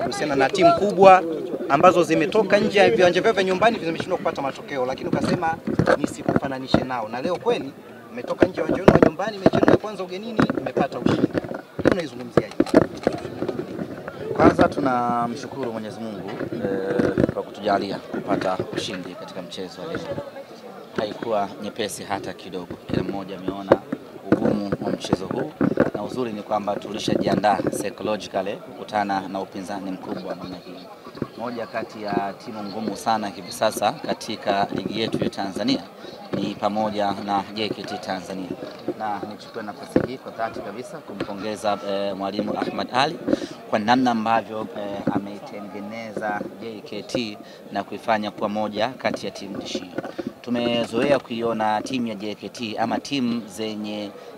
kuhusiana na timu kubwa ambazo zimetoka nje ya viwanja vyao vya nyumbani zimeshindwa kupata matokeo, lakini ukasema nisikufananishe nao, na leo kweli umetoka nje ya viwanja vyao nyumbani, mechi ya kwanza ugenini umepata ushindi. Unaizungumziaje? Kwanza tunamshukuru Mwenyezi Mungu kwa kutujalia kupata ushindi katika mchezo wa leo. Haikuwa nyepesi hata kidogo. Kila mmoja ameona ugumu wa mchezo huu, na uzuri ni kwamba tulishajiandaa psychologically kukutana na upinzani mkubwa namna hii. Moja kati ya timu ngumu sana hivi sasa katika ligi yetu ya Tanzania ni pamoja na JKT Tanzania, na nichukue nafasi hii kwa dhati kabisa kumpongeza mwalimu Ahmad Ali kwa namna ambavyo ameitengeneza JKT na kuifanya kuwa moja kati ya timu tishio. Tumezoea kuiona timu ya JKT ama timu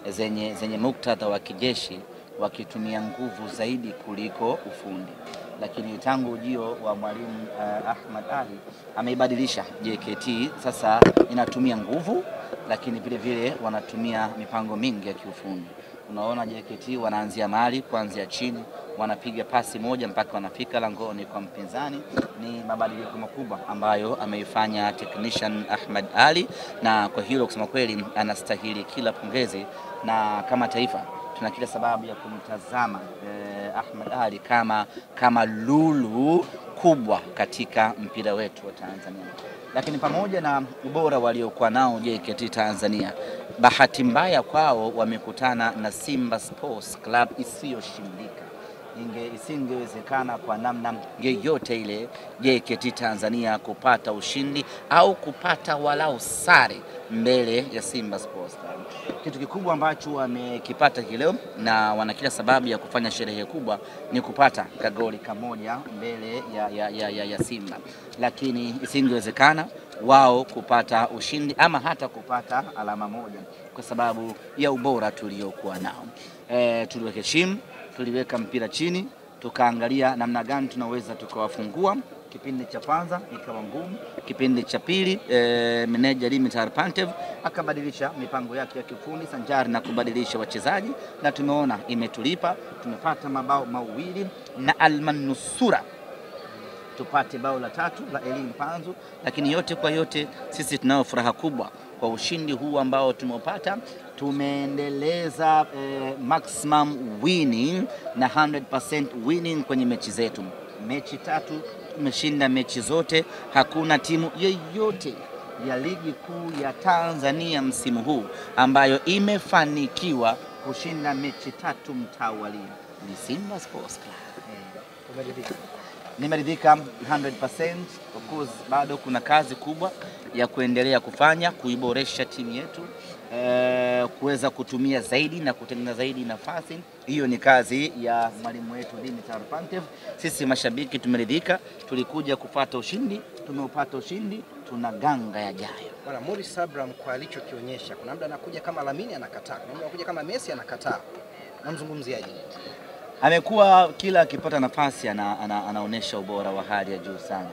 zenye muktadha wa kijeshi wakitumia nguvu zaidi kuliko ufundi, lakini tangu ujio wa mwalimu Ahmad Ali ameibadilisha JKT. Sasa inatumia nguvu, lakini vile vile wanatumia mipango mingi ya kiufundi. Unaona JKT wanaanzia mahali kuanzia chini, wanapiga pasi moja mpaka wanafika langoni kwa mpinzani. Ni mabadiliko makubwa ambayo ameifanya technician Ahmad Ali, na kwa hilo kusema kweli anastahili kila pongezi, na kama taifa tuna kila sababu ya kumtazama Ahmad Ali kama lulu kubwa katika mpira wetu wa Tanzania. Lakini pamoja na ubora waliokuwa nao JKT Tanzania, bahati mbaya kwao wamekutana na Simba Sports Club isiyoshindika. Isingewezekana kwa namna yoyote ile JKT Tanzania kupata ushindi au kupata walau sare mbele ya Simba Sports Club. Kitu kikubwa ambacho wamekipata leo na wana kila sababu ya kufanya sherehe kubwa ni kupata kagoli kamoja mbele ya Simba, lakini isingewezekana wao kupata ushindi ama hata kupata alama moja kwa sababu ya ubora tuliokuwa nao. Tuliweka tuliweka mpira chini, tukaangalia namna gani tunaweza tukawafungua. Kipindi cha kwanza ikawa ngumu, kipindi cha pili meneja Dimitar Pantev akabadilisha mipango yake ya kifundi sanjari na kubadilisha wachezaji, na tumeona imetulipa. Tumepata mabao mawili na almanusura tupate bao la tatu la Elim Panzu, lakini yote kwa yote sisi tunao furaha kubwa kwa ushindi huu ambao tumepata. Tumeendeleza maximum winning na 100% winning kwenye mechi zetu. Mechi 3 tumeshinda mechi zote. Hakuna timu yoyote ya ligi kuu ya Tanzania msimu huu ambayo imefanikiwa kushinda mechi 3 mtawalia. Ni Simba Sports Club. Nimeridhika 100%. Of course bado kuna kazi kubwa ya kuendelea kufanya kuiboresha timu yetu, kuweza kutumia zaidi na kutengeneza zaidi nafasi. Hiyo ni kazi ya mwalimu wetu Dimitar Pantev. Sisi mashabiki tumeridhika, tulikuja kupata ushindi, tumeupata ushindi, tuna ganga yajayo. Bwana Morris Abraham kwa alichokionyesha, kuna muda anakuja kama Lamine anakataa, kuna muda anakuja kama Messi anakataa. Namzungumziaje? Amekuwa kila akipata nafasi anaonesha ubora wa hali ya juu sana.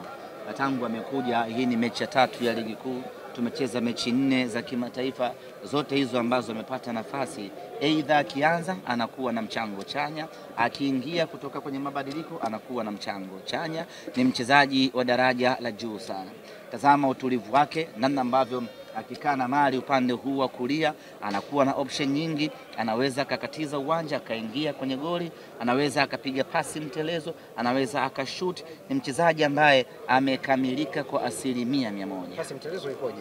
Tangu amekuja, hii ni mechi ya 3 ya ligi kuu, tumecheza mechi 4 za kimataifa. Zote hizo ambazo amepata nafasi, aidha akianza anakuwa na mchango chanya, akiingia kutoka kwenye mabadiliko anakuwa na mchango chanya. Ni mchezaji wa daraja la juu sana. Tazama utulivu wake, namna ambavyo akikaa na mali upande huu wa kulia anakuwa na option nyingi. Anaweza akakatiza uwanja akaingia kwenye goli, anaweza akapiga pasi mtelezo, anaweza akashoot. Ni mchezaji ambaye amekamilika kwa 100%. Pasi mtelezo ikoje?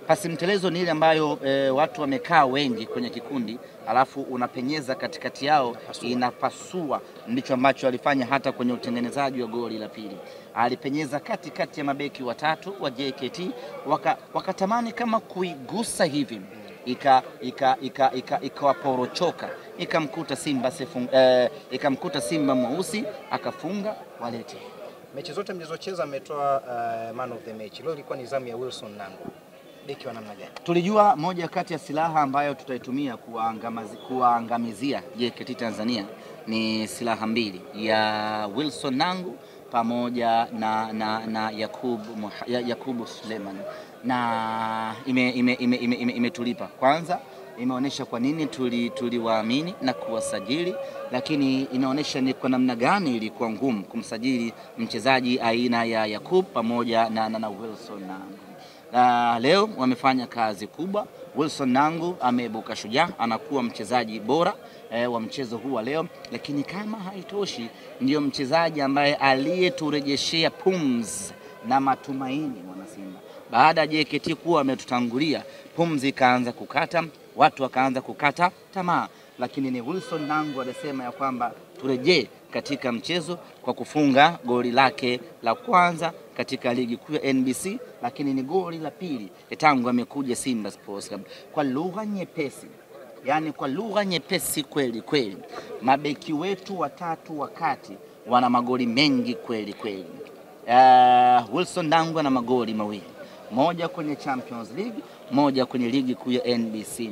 Pasi mtelezo ni ile ambayo watu wamekaa wengi kwenye kikundi, alafu unapenyeza katikati yao, inapasua. Ndicho ambacho alifanya hata kwenye utengenezaji wa goli la pili. Alipenyeza katikati ya mabeki watatu wa JKT, wakatamani kama kuigusa hivi, ikawaporochoka, ikamkuta Simba mweusi akafunga walete. Mechi zote mlizocheza ametoa man of the match. Leo ilikuwa ni zamu ya Wilson Nangu. Beki wa namna gani? Tulijua moja kati ya silaha ambayo tutaitumia kuangamizia JKT Tanzania ni silaha mbili, ya Wilson Nangu pamoja na Yakubu Suleiman, na imetulipa. Kwanza imeonyesha kwa nini tuliwaamini na kuwasajili, lakini inaonyesha ni kwa namna gani ilikuwa ngumu kumsajili mchezaji aina ya Yakub pamoja na Wilson Nangu. Leo wamefanya kazi kubwa. Wilson Nangu ameibuka shujaa, anakuwa mchezaji bora wa mchezo huu wa leo, lakini kama haitoshi ndio mchezaji ambaye aliyeturejeshea pumzi na matumaini wanasimba. Baada ya JKT kuwa ametutangulia, pumzi ikaanza kukata, watu wakaanza kukata tamaa, lakini ni Wilson Nangu alisema ya kwamba turejee katika mchezo kwa kufunga goli lake la kwanza katika ligi kuu ya NBC, lakini ni goli la pili tangu amekuja Simba Sports Club. Kwa lugha nyepesi, yani kwa lugha nyepesi kweli kweli, mabeki wetu watatu wakati wana magoli mengi kweli kweli. Wilson Nangu ana magoli mawili, moja kwenye Champions League, moja kwenye ligi kuu ya NBC.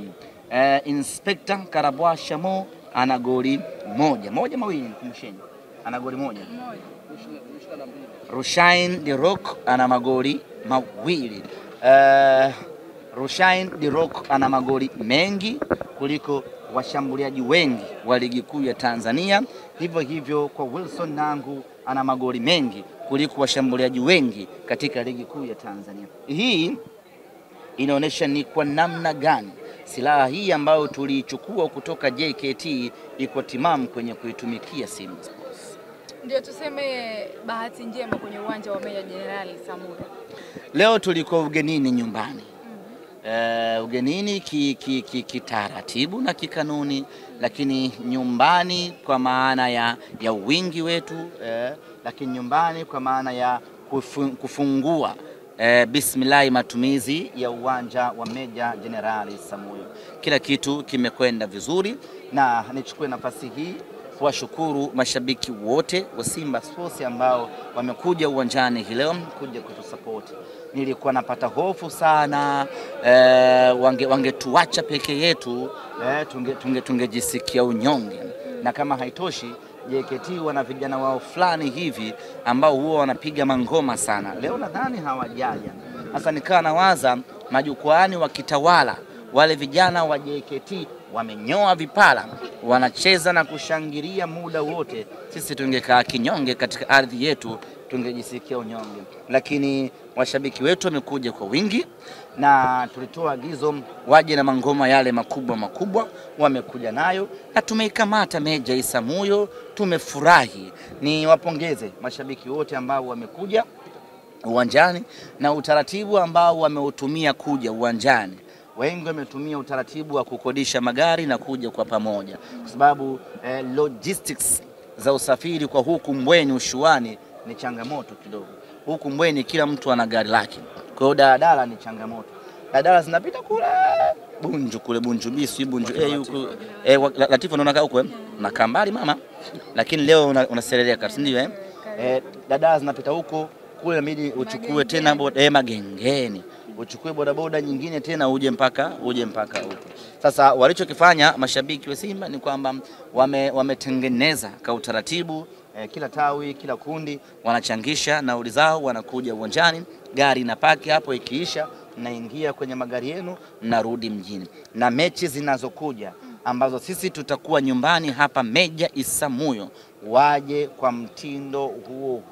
Inspector Karabwa Shamo ana goli moja mawili, kumsheni ana goli moja. Rushain De Rock ana magoli mawili. Rushain De Rock ana magoli mengi kuliko washambuliaji wengi wa ligi kuu ya Tanzania. Hivyo hivyo kwa Wilson Nangu ana magoli mengi kuliko washambuliaji wengi katika ligi kuu ya Tanzania. Hii inaonyesha ni kwa namna gani silaha hii ambayo tuliichukua kutoka JKT iko timamu kwenye kuitumikia Simba Sports. Ndio tuseme bahati njema kwenye uwanja wa Meja Jenerali Samuel. Leo tuliko ugenini nyumbani. Ugenini kitaratibu na kikanuni, lakini nyumbani kwa maana ya wingi wetu, lakini nyumbani kwa maana ya kufungua bismillah matumizi ya uwanja wa Meja Jenerali Samuel. Kila kitu kimekwenda vizuri, na nichukue nafasi hii kuwashukuru mashabiki wote wa Simba Sports ambao wamekuja uwanjani hii leo kuja kutusupport. Nilikuwa napata hofu sana wangetuacha peke yetu, tungejisikia unyonge. Na kama haitoshi, JKT wana vijana wao fulani hivi ambao huwa wanapiga mangoma sana. Leo nadhani hawajaja. Sasa nikaa nawaza majukwaani wakitawala, wale vijana wa JKT wamenyoa vipala, wanacheza na kushangilia muda wote. Sisi tungekaa kinyonge katika ardhi yetu, tungejisikia unyonge. Lakini washabiki wetu wamekuja kwa wingi, na tulitoa agizo waje na mangoma yale makubwa, wamekuja nayo na tumeikamata Meja Isamuyo. Tumefurahi. Ni wapongeze mashabiki wote ambao wamekuja uwanjani na utaratibu ambao wameutumia kuja uwanjani. Wengi wametumia utaratibu wa kukodisha magari na kuja kwa pamoja, kwa sababu logistics za usafiri kwa huku Mbweni Ushuani ni changamoto kidogo. Huku Mbweni kila mtu ana gari lake, kwa hiyo daladala ni changamoto. Daladala zinapita kule Bunju Bisu, Bunju huko Latifu unaona huko na kambali mama, lakini leo unaselelea kabisa, ndio daladala zinapita huko, kule inabidi uchukue tena Magengeni, uchukue bodaboda nyingine tena uje mpaka huko. Sasa walichokifanya mashabiki wa Simba ni kwamba wametengeneza kwa utaratibu, kila tawi, kila kundi wanachangisha nauli zao, wanakuja uwanjani, gari inapaki hapo, ikiisha mnaingia kwenye magari yenu, mnarudi mjini. Na mechi zinazokuja ambazo sisi tutakuwa nyumbani hapa Meja Isamuyo, waje kwa mtindo huo.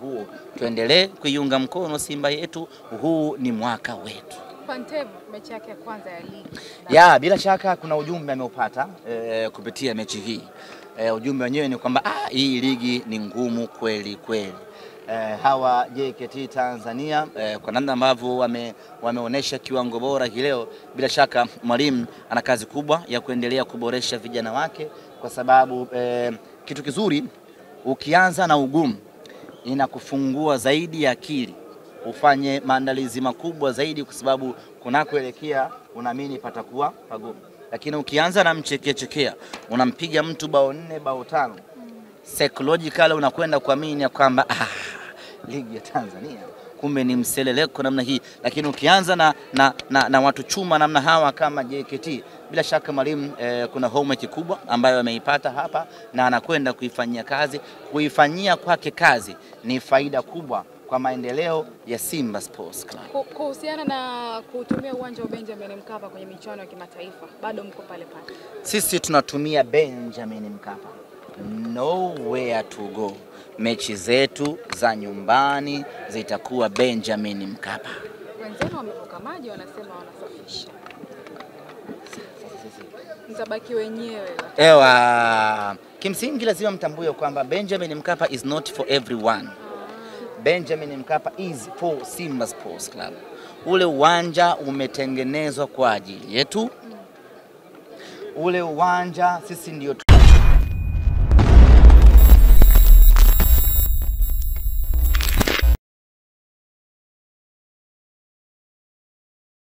Tuendelee kuiunga mkono Simba yetu, huu ni mwaka wetu. Pantevo mechi yake ya kwanza ya ligi. Bila shaka kuna ujumbe ameupata kupitia mechi hii. Ujumbe wenyewe ni kwamba hii ligi ni ngumu kweli kweli. Hawa JKT Tanzania kwa namna ambavyo wameonesha kiwango bora hii leo, bila shaka mwalimu ana kazi kubwa ya kuendelea kuboresha vijana wake, kwa sababu kitu kizuri ukianza na ugumu inakufungua zaidi ya akili, ufanye maandalizi makubwa zaidi, kwa sababu kunakoelekea unaamini patakuwa pagumu. Lakini ukianza na mchekea, unampiga mtu bao 4 bao 5, psychologically unakwenda kuamini kwamba ligi ya Tanzania kumbe ni mseleleko namna hii. Lakini ukianza na watu chuma namna hawa kama JKT, bila shaka mwalimu kuna homework kubwa ambayo ameipata hapa na anakwenda kuifanyia kazi. Kuifanyia kwake kazi ni faida kubwa kwa maendeleo ya Simba Sports Club. Kuhusiana na kutumia uwanja wa Benjamin Mkapa kwenye michuano ya kimataifa, bado mko pale pale? Sisi tunatumia Benjamin Mkapa, nowhere to go. Mechi zetu za nyumbani zitakuwa Benjamin Mkapa. Wenzenu wamevuka maji, wanasema wanasafisha. Mtabaki wenyewe. Ewa, kimsingi lazima mtambue kwamba Benjamin Mkapa is not for everyone. Benjamin Mkapa is for Simba Sports Club. Ule uwanja umetengenezwa kwa ajili yetu. Ule uwanja sisi ndio